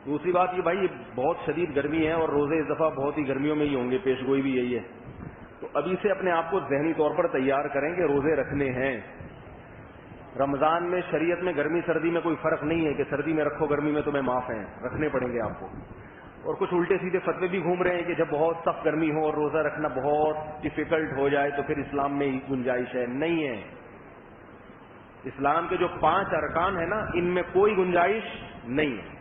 دوسری بات یہ بھائی بہت شدید گرمی ہے اور روزے اس دفعہ بہت ہی گرمیوں میں ہی ہوں گے، پیش گوئی بھی یہی ہے، تو ابھی سے اپنے آپ کو ذہنی طور پر تیار کریں کہ روزے رکھنے ہیں۔ رمضان میں شریعت میں گرمی سردی میں کوئی فرق نہیں ہے کہ سردی میں رکھو گرمی میں تمہیں معاف ہیں، رکھنے پڑیں گے آپ کو۔ اور کچھ الٹے سیدھے فتوے بھی گھوم رہے ہیں کہ جب بہت سخت گرمی ہو اور روزہ رکھنا بہت ڈیفیکلٹ ہو جائے تو پھر اسلام میں گنجائش ہے۔ نہیں ہے، اسلام کے جو 5 ارکان ہیں نا، ان میں کوئی گنجائش نہیں ہے۔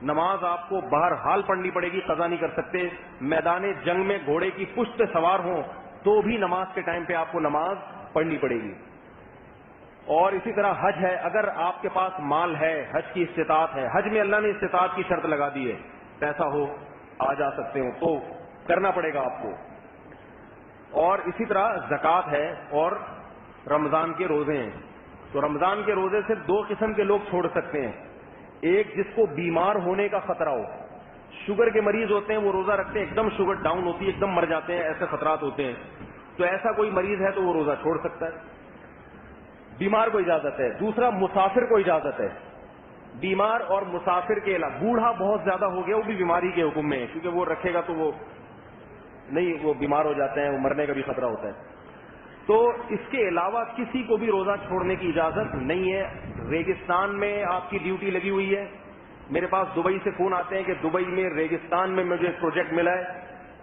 نماز آپ کو بہرحال پڑھنی پڑے گی، قضا نہیں کر سکتے۔ میدان جنگ میں گھوڑے کی پشت پہ سوار ہوں تو بھی نماز کے ٹائم پہ آپ کو نماز پڑھنی پڑے گی۔ اور اسی طرح حج ہے، اگر آپ کے پاس مال ہے، حج کی استطاعت ہے، حج میں اللہ نے استطاعت کی شرط لگا دی ہے، پیسہ ہو آ جا سکتے ہو تو کرنا پڑے گا آپ کو۔ اور اسی طرح زکوٰۃ ہے اور رمضان کے روزے ہیں۔ تو رمضان کے روزے سے 2 قسم کے لوگ چھوڑ سکتے ہیں، ایک جس کو بیمار ہونے کا خطرہ ہو، شوگر کے مریض ہوتے ہیں وہ روزہ رکھتے ہیں، ایک دم شوگر ڈاؤن ہوتی ہے، ایک دم مر جاتے ہیں، ایسے خطرات ہوتے ہیں، تو ایسا کوئی مریض ہے تو وہ روزہ چھوڑ سکتا ہے، بیمار کو اجازت ہے۔ دوسرا مسافر کو اجازت ہے، بیمار اور مسافر کے علاوہ بوڑھا بہت زیادہ ہو گیا وہ بھی بیماری کے حکم میں ہے، کیونکہ وہ رکھے گا تو وہ نہیں، وہ بیمار ہو جاتے ہیں، وہ مرنے کا بھی خطرہ ہوتا ہے۔ تو اس کے علاوہ کسی کو بھی روزہ چھوڑنے کی اجازت نہیں ہے۔ ریگستان میں آپ کی ڈیوٹی لگی ہوئی ہے، میرے پاس دبئی سے فون آتے ہیں کہ دبئی میں ریگستان میں مجھے ایک پروجیکٹ ملا ہے،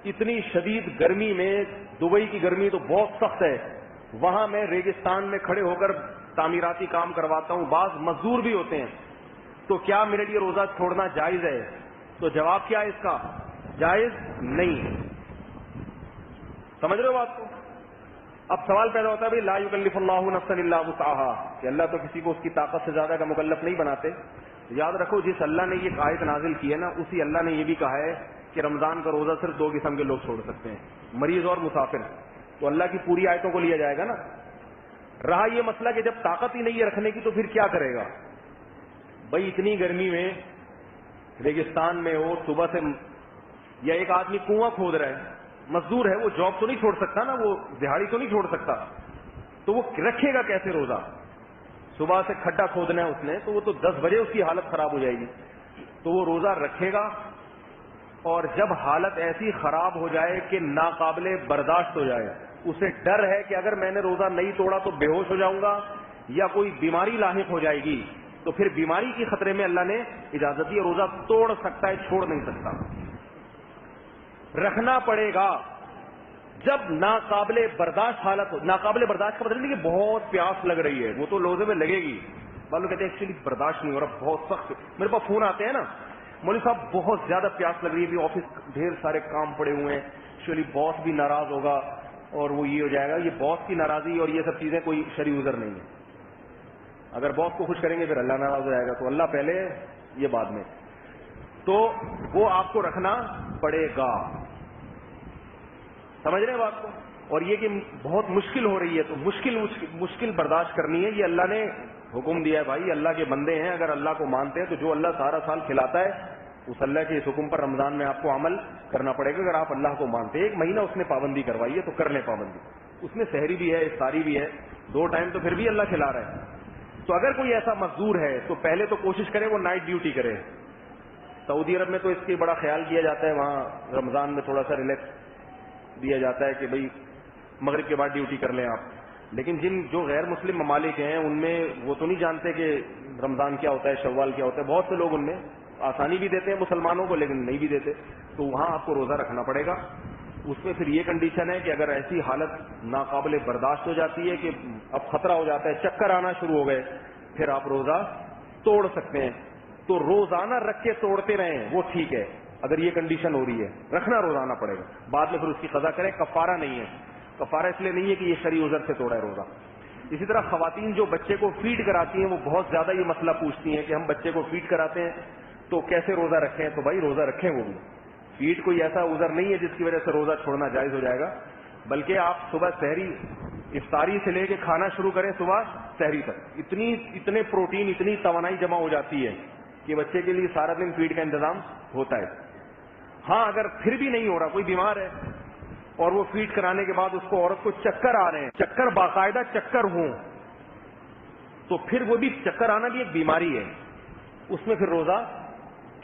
اتنی شدید گرمی میں، دبئی کی گرمی تو بہت سخت ہے، وہاں میں ریگستان میں کھڑے ہو کر تعمیراتی کام کرواتا ہوں، بعض مزدور بھی ہوتے ہیں، تو کیا میرے لیے روزہ چھوڑنا جائز ہے؟ تو جواب کیا ہے اس کا؟ جائز نہیں ہے۔ سمجھ رہے ہو بات کو؟ اب سوال پیدا ہوتا ہے بھائی لا یکلف اللہ نفسا الا وسعها، کہ اللہ تو کسی کو اس کی طاقت سے زیادہ کا مکلف نہیں بناتے۔ یاد رکھو جس اللہ نے یہ آیت نازل کی ہے نا، اسی اللہ نے یہ بھی کہا ہے کہ رمضان کا روزہ صرف 2 قسم کے لوگ چھوڑ سکتے ہیں، مریض اور مسافر۔ تو اللہ کی پوری آیتوں کو لیا جائے گا نا۔ رہا یہ مسئلہ کہ جب طاقت ہی نہیں ہے رکھنے کی تو پھر کیا کرے گا؟ بھائی اتنی گرمی میں ریگستان میں ہو، صبح سے، یا ایک آدمی کنواں کھود رہا ہے، مزدور ہے، وہ جاب تو نہیں چھوڑ سکتا نا، وہ دہاڑی تو نہیں چھوڑ سکتا، تو وہ رکھے گا کیسے روزہ؟ صبح سے کھڈا کھودنا ہے اس نے تو وہ تو 10 بجے اس کی حالت خراب ہو جائے گی، تو وہ روزہ رکھے گا۔ اور جب حالت ایسی خراب ہو جائے کہ ناقابل برداشت ہو جائے، اسے ڈر ہے کہ اگر میں نے روزہ نہیں توڑا تو بے ہوش ہو جاؤں گا یا کوئی بیماری لاحق ہو جائے گی، تو پھر بیماری کی خطرے میں اللہ نے اجازت دی، روزہ توڑ سکتا ہے، چھوڑ نہیں سکتا، رکھنا پڑے گا۔ جب ناقابل برداشت حالت ہو، ناقابل برداشت کا مطلب نہیں کہ بہت پیاس لگ رہی ہے، وہ تو روزے میں لگے گی، معلوم کہتے ہیں ایکچولی برداشت نہیں ہو رہا، بہت سخت، میرے پاس فون آتے ہیں نا، مولوی صاحب بہت زیادہ پیاس لگ رہی ہے، آفس ڈھیر سارے کام پڑے ہوئے ہیں، ایکچولی باس بھی ناراض ہوگا اور وہ یہ ہو جائے گا۔ یہ باس کی ناراضی اور یہ سب چیزیں کوئی شرعی عذر نہیں ہے، اگر باس کو خوش کریں گے پھر اللہ ناراض ہو جائے گا، تو اللہ پہلے یہ بعد میں، تو وہ آپ کو رکھنا پڑے گا۔ سمجھ رہے ہیں بات کو؟ اور یہ کہ بہت مشکل ہو رہی ہے تو مشکل برداشت کرنی ہے، یہ اللہ نے حکم دیا ہے بھائی، اللہ کے بندے ہیں، اگر اللہ کو مانتے ہیں تو جو اللہ سارا سال کھلاتا ہے اس اللہ کے اس حکم پر رمضان میں آپ کو عمل کرنا پڑے گا۔ اگر آپ اللہ کو مانتے ہیں، 1 مہینہ اس نے پابندی کروائی ہے تو کر لیں پابندی، اس میں سحری بھی ہے، افطاری بھی ہے، 2 ٹائم تو پھر بھی اللہ کھلا رہا ہے۔ تو اگر کوئی ایسا مزدور ہے تو پہلے تو کوشش کرے وہ نائٹ ڈیوٹی کرے۔ سعودی عرب میں تو اس کی بڑا خیال کیا جاتا ہے، وہاں رمضان میں تھوڑا سا ریلیکس دیا جاتا ہے کہ بھئی مغرب کے بعد ڈیوٹی کر لیں آپ، لیکن جو غیر مسلم ممالک ہیں ان میں وہ تو نہیں جانتے کہ رمضان کیا ہوتا ہے، شوال کیا ہوتا ہے، بہت سے لوگ ان میں آسانی بھی دیتے ہیں مسلمانوں کو لیکن نہیں بھی دیتے، تو وہاں آپ کو روزہ رکھنا پڑے گا۔ اس میں پھر یہ کنڈیشن ہے کہ اگر ایسی حالت ناقابل برداشت ہو جاتی ہے کہ اب خطرہ ہو جاتا ہے، چکر آنا شروع ہو گئے، پھر آپ روزہ توڑ سکتے ہیں۔ تو روزانہ رکھ کے توڑتے رہیں وہ ٹھیک ہے، اگر یہ کنڈیشن ہو رہی ہے رکھنا روزانہ پڑے گا، بعد میں پھر اس کی قضا کریں۔ کفارہ نہیں ہے، کفارہ اس لیے نہیں ہے کہ یہ شرعی عذر سے توڑا ہے روزہ۔ اسی طرح خواتین جو بچے کو فیڈ کراتی ہیں وہ بہت زیادہ یہ مسئلہ پوچھتی ہیں کہ ہم بچے کو فیڈ کراتے ہیں تو کیسے روزہ رکھیں؟ تو بھائی روزہ رکھیں، وہ بھی فیڈ کوئی ایسا عذر نہیں ہے جس کی وجہ سے روزہ چھوڑنا جائز ہو جائے گا، بلکہ آپ صبح سحری افطاری سے لے کے کھانا شروع کریں صبح سحری تک، اتنے پروٹین، اتنی توانائی جمع ہو جاتی ہے کہ بچے کے لیے سارا دن فیڈ کا انتظام ہوتا ہے۔ ہاں اگر پھر بھی نہیں ہو رہا، کوئی بیمار ہے اور وہ فیڈ کرانے کے بعد اس کو عورت کو چکر آ رہے ہیں، چکر باقاعدہ چکر ہوں، تو پھر وہ بھی چکر آنا بھی ایک بیماری ہے، اس میں پھر روزہ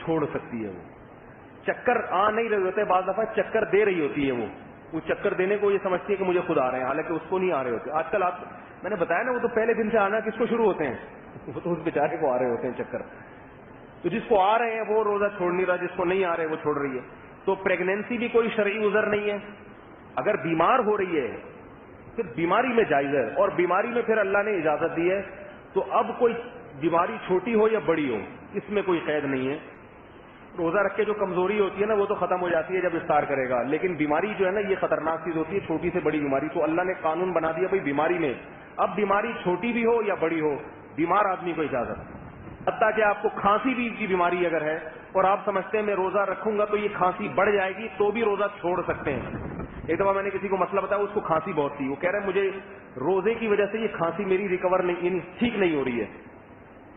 چھوڑ سکتی ہے. وہ چکر آ نہیں رہے ہوتے, بعض دفعہ چکر دے رہی ہوتی ہے. وہ چکر دینے کو یہ سمجھتی ہے کہ مجھے خود آ رہے ہیں, حالانکہ اس کو نہیں آ رہے ہوتے. آج کل میں نے بتایا نا, وہ تو پہلے دن سے آنا کس کو شروع ہوتے ہیں, وہ تو اس بیچارے کو آ رہے ہوتے ہیں چکر. تو جس کو آ رہے ہیں وہ روزہ چھوڑ نہیں رہا, جس کو نہیں آ رہے وہ چھوڑ رہی ہے. تو پریگنینسی بھی کوئی شرعی عذر نہیں ہے. اگر بیمار ہو رہی ہے پھر بیماری میں جائز ہے, اور بیماری میں پھر اللہ نے اجازت دی ہے. تو اب کوئی بیماری چھوٹی ہو یا بڑی ہو, اس میں کوئی قید نہیں ہے. روزہ رکھ کے جو کمزوری ہوتی ہے نا, وہ تو ختم ہو جاتی ہے جب افطار کرے گا, لیکن بیماری جو ہے نا, یہ خطرناک چیز ہوتی ہے, چھوٹی سے بڑی بیماری. تو اللہ نے قانون بنا دیا بھائی بیماری میں, اب بیماری چھوٹی بھی ہو یا بڑی ہو, بیمار آدمی کو اجازت. حتیٰ کہ آپ کو کھانسی بھی کی بیماری اگر ہے اور آپ سمجھتے ہیں میں روزہ رکھوں گا تو یہ کھانسی بڑھ جائے گی, تو بھی روزہ چھوڑ سکتے ہیں. ایک دفعہ میں نے کسی کو مسئلہ بتایا, اس کو کھانسی بہت تھی. وہ کہہ رہے ہیں مجھے روزے کی وجہ سے یہ کھانسی میری ریکور نہیں, یعنی ٹھیک نہیں ہو رہی ہے,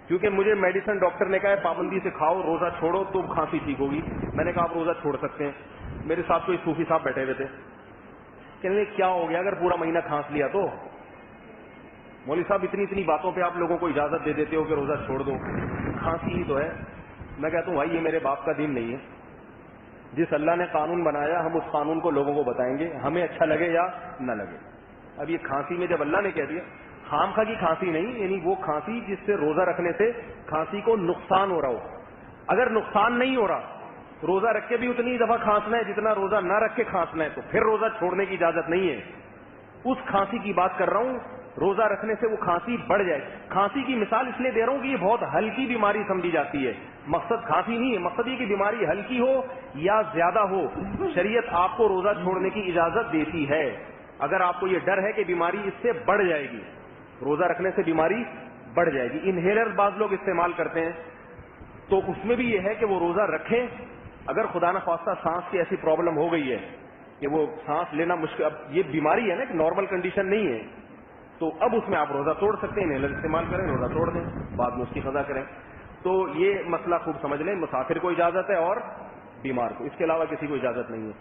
کیونکہ مجھے میڈیسن ڈاکٹر نے کہا ہے پابندی سے کھاؤ, روزہ چھوڑو تو کھانسی ٹھیک ہوگی. میں نے کہا آپ روزہ چھوڑ سکتے ہیں. میرے ساتھ کوئی صوفی صاحب بیٹھے ہوئے تھے, کہنے لگے کیا ہو گیا اگر پورا مہینہ کھانس لیا تو؟ مولوی صاحب اتنی باتوں پہ آپ لوگوں کو اجازت دے دیتے ہو کہ روزہ چھوڑ دو, کھانسی ہی تو ہے. میں کہتا ہوں بھائی یہ میرے باپ کا دین نہیں ہے. جس اللہ نے قانون بنایا ہم اس قانون کو لوگوں کو بتائیں گے, ہمیں اچھا لگے یا نہ لگے. اب یہ کھانسی میں جب اللہ نے کہہ دیا, خام خواہ کی کھانسی نہیں, یعنی وہ کھانسی جس سے روزہ رکھنے سے کھانسی کو نقصان ہو رہا ہو. اگر نقصان نہیں ہو رہا, روزہ رکھ کے بھی اتنی دفعہ کھانسنا ہے جتنا روزہ نہ رکھ کے کھانسنا ہے, تو پھر روزہ چھوڑنے کی اجازت نہیں ہے. اس کھانسی کی بات کر رہا ہوں, روزہ رکھنے سے وہ کھانسی بڑھ جائے. کھانسی کی مثال اس لیے دے رہا ہوں کہ یہ بہت ہلکی بیماری سمجھی جاتی ہے. مقصد کھانسی نہیں ہے, مقصد یہ کہ بیماری ہلکی ہو یا زیادہ ہو, شریعت آپ کو روزہ چھوڑنے کی اجازت دیتی ہے. اگر آپ کو یہ ڈر ہے کہ بیماری اس سے بڑھ جائے گی, روزہ رکھنے سے بیماری بڑھ جائے گی. انہیلر بعض لوگ استعمال کرتے ہیں, تو اس میں بھی یہ ہے کہ وہ روزہ رکھیں. اگر خدا نہ خواستہ سانس کی ایسی پرابلم ہو گئی ہے کہ وہ سانس لینا مشکل, اب یہ بیماری ہے نا کہ نارمل کنڈیشن نہیں ہے, تو اب اس میں آپ روزہ توڑ سکتے ہیں, انہیلر استعمال کریں, روزہ توڑ دیں, بعد میں اس کی قضا کریں. تو یہ مسئلہ خوب سمجھ لیں, مسافر کو اجازت ہے اور بیمار کو, اس کے علاوہ کسی کو اجازت نہیں ہے.